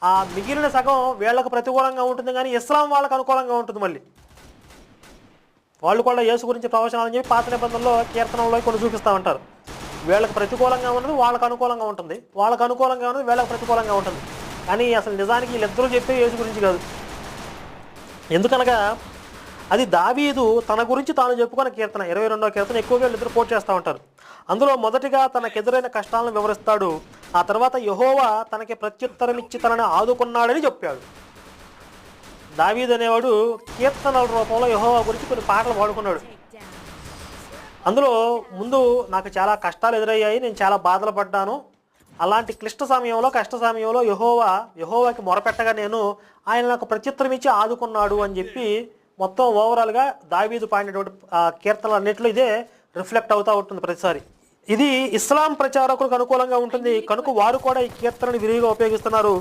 ఆ మిగిలిన సగం వీళ్ళకు ప్రతికూలంగా ఉంటుంది, కానీ ఇస్లాం వాళ్ళకు అనుకూలంగా ఉంటుంది. మళ్ళీ వాళ్ళు కూడా యేసు గురించి ప్రవచనాలు అని చెప్పి పాత నిబంధనలో కీర్తనలో కొన్ని చూపిస్తూ ఉంటారు. వీళ్ళకి ప్రతికూలంగా ఉన్నది వాళ్ళకు అనుకూలంగా ఉంటుంది, వాళ్ళకు అనుకూలంగా ఉన్నది వీళ్ళకి ప్రతికూలంగా ఉంటుంది. కానీ అసలు నిజానికి వీళ్ళిద్దరూ చెప్పే యేసు గురించి కాదు. ఎందుకనగా అది దావీదు తన గురించి తాను చెప్పుకున్న కీర్తన, 22వ కీర్తన ఎక్కువగా వీళ్ళిద్దరు కోట్ చేస్తూ ఉంటారు. అందులో మొదటిగా తనకెదురైన కష్టాలను వివరిస్తాడు. ఆ తర్వాత యెహోవా తనకి ప్రత్యుత్తరం ఇచ్చి తనని ఆదుకున్నాడని చెప్పాడు. దావీదు అనేవాడు కీర్తనల రూపంలో యెహోవా గురించి కొన్ని పాటలు పాడుకున్నాడు. అందులో ముందు నాకు చాలా కష్టాలు ఎదురయ్యాయి, నేను చాలా బాధలు పడ్డాను, అలాంటి క్లిష్ట సమయంలో కష్ట సమయంలో యెహోవాకి మొరపెట్టగా ఆయన నాకు ప్రత్యుత్తరం ఇచ్చి ఆదుకున్నాడు అని చెప్పి మొత్తం ఓవరాల్గా దావీదు పాడినటువంటి కీర్తనలు అన్నింటిలో ఇదే రిఫ్లెక్ట్ అవుతూ ఉంటుంది ప్రతిసారి. ఇది ఇస్లాం ప్రచారకులకు అనుకూలంగా ఉంటుంది కనుక వారు కూడా ఈ కీర్తనని విరివిగా ఉపయోగిస్తున్నారు.